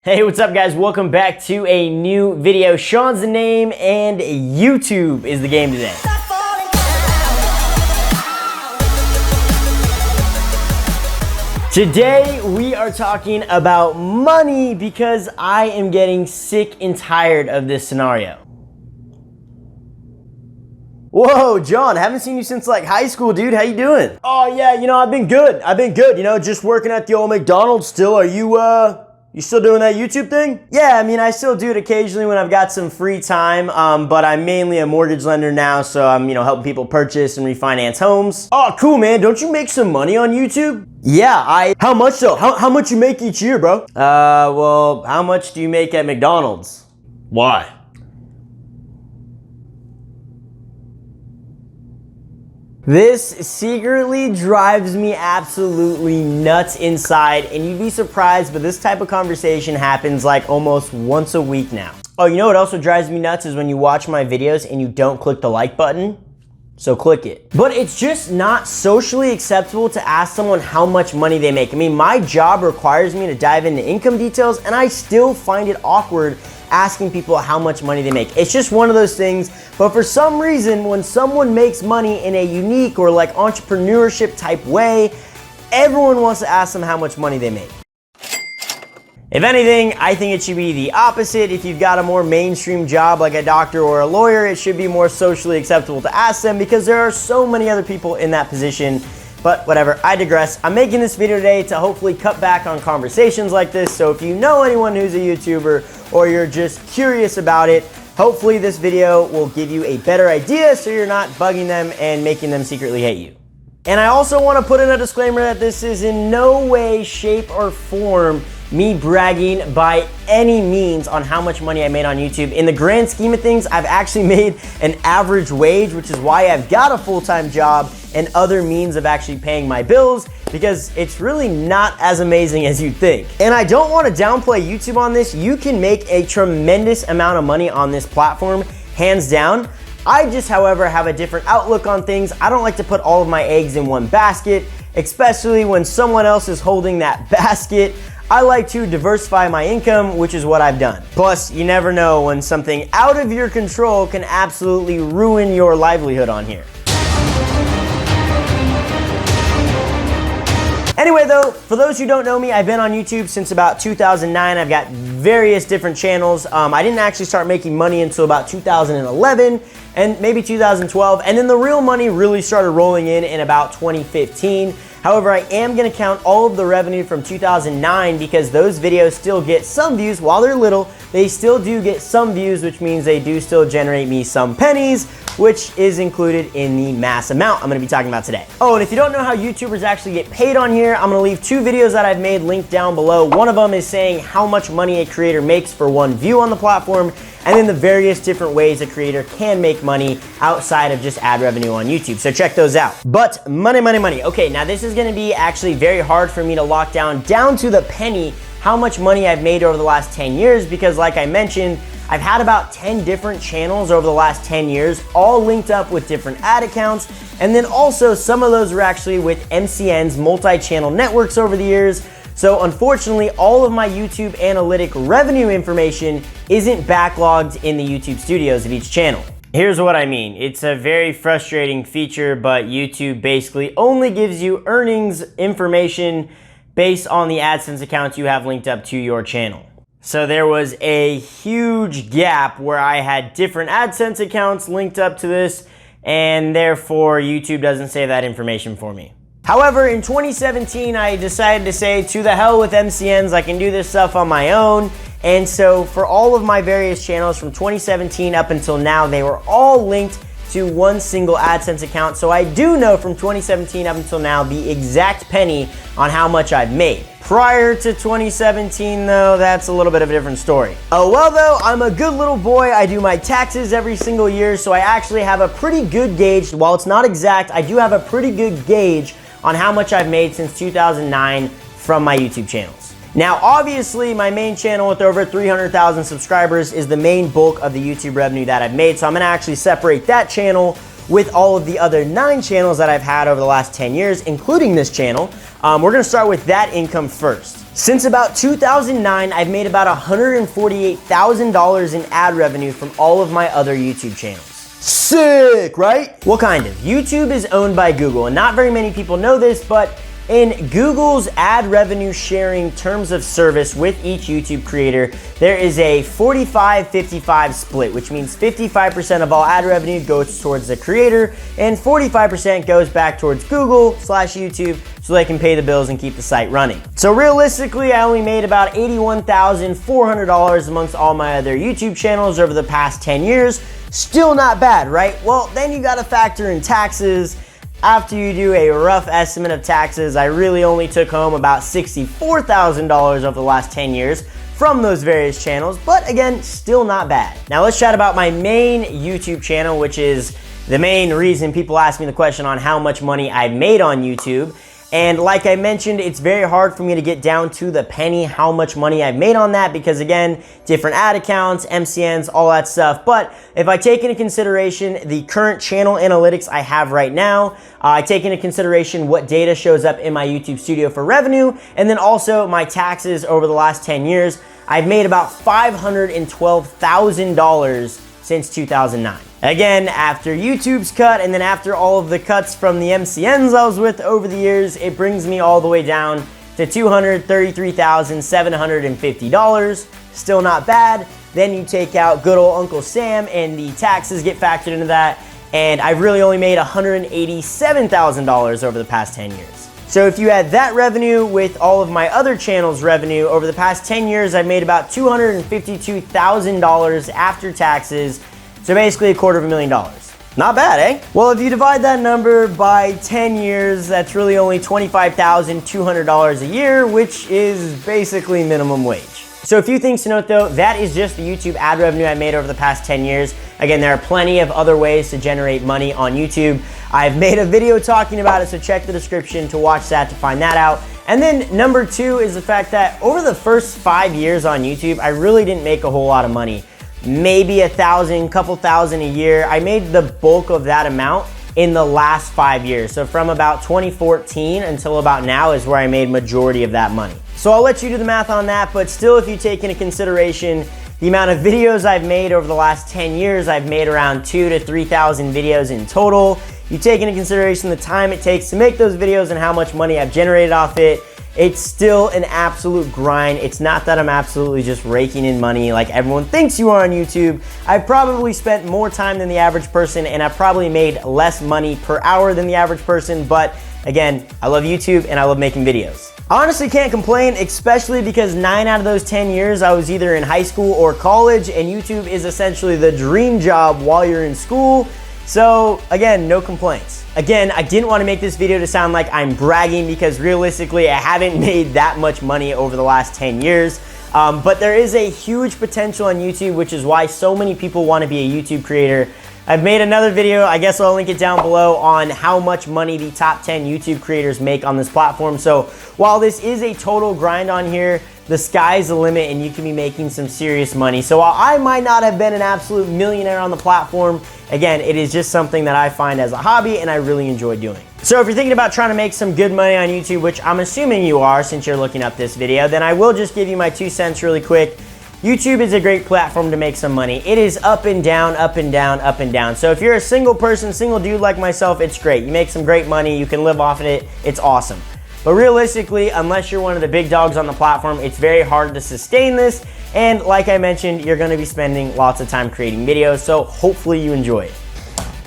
Hey, what's up guys? Welcome back to a new video. Sean's the name and YouTube is the game today. Today we are talking about money because I am getting sick and tired of this scenario. Whoa, John, haven't seen you since like high school, dude. How you doing? Oh yeah, I've been good. Just working at the old McDonald's still. Are you still doing that YouTube thing? Yeah, I still do it occasionally when I've got some free time, but I'm mainly a mortgage lender now, so I'm, helping people purchase and refinance homes. Oh, cool, man. Don't you make some money on YouTube? Yeah, how much though? How much you make each year, bro? Well, how much do you make at McDonald's? Why? This secretly drives me absolutely nuts inside, and you'd be surprised, but this type of conversation happens like almost once a week now. Oh, you know what also drives me nuts is when you watch my videos and you don't click the like button. So click it. But it's just not socially acceptable to ask someone how much money they make. My job requires me to dive into income details, and I still find it awkward asking people how much money they make. It's just one of those things, but for some reason, when someone makes money in a unique or like entrepreneurship type way, everyone wants to ask them how much money they make. If anything, I think it should be the opposite. If you've got a more mainstream job like a doctor or a lawyer, it should be more socially acceptable to ask them because there are so many other people in that position. But whatever, I digress. I'm making this video today to hopefully cut back on conversations like this. So if you know anyone who's a YouTuber or you're just curious about it, hopefully this video will give you a better idea so you're not bugging them and making them secretly hate you. And I also want to put in a disclaimer that this is in no way, shape, or form me bragging by any means on how much money I made on YouTube. In the grand scheme of things, I've actually made an average wage, which is why I've got a full-time job and other means of actually paying my bills, because it's really not as amazing as you'd think. And I don't want to downplay YouTube on this. You can make a tremendous amount of money on this platform, hands down. I just, however, have a different outlook on things. I don't like to put all of my eggs in one basket, especially when someone else is holding that basket. I like to diversify my income, which is what I've done. Plus, you never know when something out of your control can absolutely ruin your livelihood on here. Anyway though, for those who don't know me, I've been on YouTube since about 2009. I've got various different channels. I didn't actually start making money until about 2011 and maybe 2012. And then the real money really started rolling in about 2015. However, I am gonna count all of the revenue from 2009 because those videos still get some views. While they're little, they still do get some views, which means they do still generate me some pennies, which is included in the mass amount I'm gonna be talking about today. Oh, and if you don't know how YouTubers actually get paid on here, I'm gonna leave two videos that I've made linked down below. One of them is saying how much money a creator makes for one view on the platform, and then the various different ways a creator can make money outside of just ad revenue on YouTube. So check those out. But money, money, money. Okay, now this is gonna be actually very hard for me to lock down to the penny how much money I've made over the last 10 years because like I mentioned, I've had about 10 different channels over the last 10 years, all linked up with different ad accounts. And then also some of those were actually with MCN's multi-channel networks over the years. So unfortunately, all of my YouTube analytic revenue information isn't backlogged in the YouTube studios of each channel. Here's what I mean. It's a very frustrating feature, but YouTube basically only gives you earnings information based on the AdSense accounts you have linked up to your channel. So there was a huge gap where I had different AdSense accounts linked up to this, and therefore YouTube doesn't save that information for me. However, in 2017, I decided to say, to the hell with MCNs, I can do this stuff on my own. And so for all of my various channels from 2017 up until now, they were all linked to one single AdSense account. So I do know from 2017 up until now the exact penny on how much I've made. Prior to 2017 though, that's a little bit of a different story. Oh well though, I'm a good little boy. I do my taxes every single year, so I actually have a pretty good gauge. While it's not exact, I do have a pretty good gauge on how much I've made since 2009 from my YouTube channels. Now, obviously, my main channel with over 300,000 subscribers is the main bulk of the YouTube revenue that I've made, so I'm gonna actually separate that channel with all of the other 9 channels that I've had over the last 10 years, including this channel. We're gonna start with that income first. Since about 2009, I've made about $148,000 in ad revenue from all of my other YouTube channels. Sick, right? Well, kind of. YouTube is owned by Google, and not very many people know this, but in Google's ad revenue sharing terms of service with each YouTube creator, there is a 45-55 split, which means 55% of all ad revenue goes towards the creator and 45% goes back towards Google/YouTube so they can pay the bills and keep the site running. So realistically, I only made about $81,400 amongst all my other YouTube channels over the past 10 years. Still not bad, right? Well, then you gotta factor in taxes. After you do a rough estimate of taxes, I really only took home about $64,000 over the last 10 years from those various channels, but again, still not bad. Now let's chat about my main YouTube channel, which is the main reason people ask me the question on how much money I've made on YouTube. And like I mentioned, it's very hard for me to get down to the penny how much money I've made on that because again, different ad accounts, MCNs, all that stuff. But if I take into consideration the current channel analytics I have right now, I take into consideration what data shows up in my YouTube studio for revenue, and then also my taxes over the last 10 years, I've made about $512,000 since 2009. Again, after YouTube's cut and then after all of the cuts from the MCNs I was with over the years, it brings me all the way down to $233,750. Still not bad. Then you take out good old Uncle Sam and the taxes get factored into that, and I've really only made $187,000 over the past 10 years. So if you add that revenue with all of my other channels' revenue, over the past 10 years, I've made about $252,000 after taxes. So basically $250,000. Not bad, eh? Well, if you divide that number by 10 years, that's really only $25,200 a year, which is basically minimum wage. So a few things to note though, that is just the YouTube ad revenue I made over the past 10 years. Again, there are plenty of other ways to generate money on YouTube. I've made a video talking about it, so check the description to watch that to find that out. And then number two is the fact that over the first 5 years on YouTube, I really didn't make a whole lot of money. Maybe $1,000, couple thousand a year. I made the bulk of that amount in the last 5 years. So from about 2014 until about now is where I made majority of that money. So I'll let you do the math on that, but still if you take into consideration the amount of videos I've made over the last 10 years, I've made around 2,000 to 3,000 videos in total. You take into consideration the time it takes to make those videos and how much money I've generated off it, it's still an absolute grind. It's not that I'm absolutely just raking in money like everyone thinks you are on YouTube. I've probably spent more time than the average person, and I've probably made less money per hour than the average person, but again, I love YouTube and I love making videos. I honestly can't complain, especially because 9 out of those 10 years I was either in high school or college, and YouTube is essentially the dream job while you're in school. So again, no complaints. Again, I didn't want to make this video to sound like I'm bragging because realistically, I haven't made that much money over the last 10 years. But there is a huge potential on YouTube, which is why so many people want to be a YouTube creator. I've made another video, I guess I'll link it down below, on how much money the top 10 YouTube creators make on this platform. So while this is a total grind on here, the sky's the limit and you can be making some serious money. So while I might not have been an absolute millionaire on the platform, again, it is just something that I find as a hobby and I really enjoy doing. So if you're thinking about trying to make some good money on YouTube, which I'm assuming you are since you're looking up this video, then I will just give you my 2 cents really quick. YouTube is a great platform to make some money. It is up and down, up and down, up and down. So if you're a single person, single dude like myself, it's great. You make some great money, you can live off of it, it's awesome. But realistically, unless you're one of the big dogs on the platform, it's very hard to sustain this. And like I mentioned, you're gonna be spending lots of time creating videos, so hopefully you enjoy it.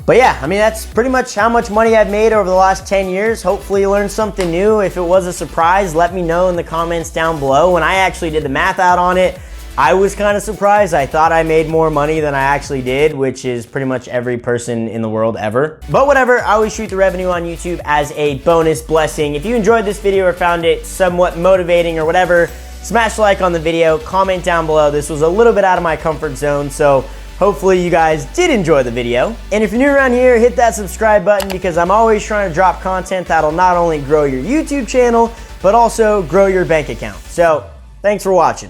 But yeah, I mean, that's pretty much how much money I've made over the last 10 years. Hopefully you learned something new. If it was a surprise, let me know in the comments down below. When I actually did the math out on it, I was kind of surprised. I thought I made more money than I actually did, which is pretty much every person in the world ever. But whatever, I always treat the revenue on YouTube as a bonus blessing. If you enjoyed this video or found it somewhat motivating or whatever, smash like on the video, comment down below. This was a little bit out of my comfort zone, so hopefully you guys did enjoy the video. And if you're new around here, hit that subscribe button because I'm always trying to drop content that'll not only grow your YouTube channel, but also grow your bank account. So thanks for watching.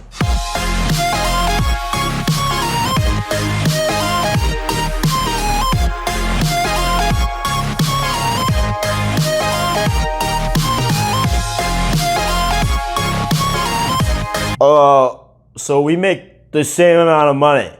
So we make the same amount of money.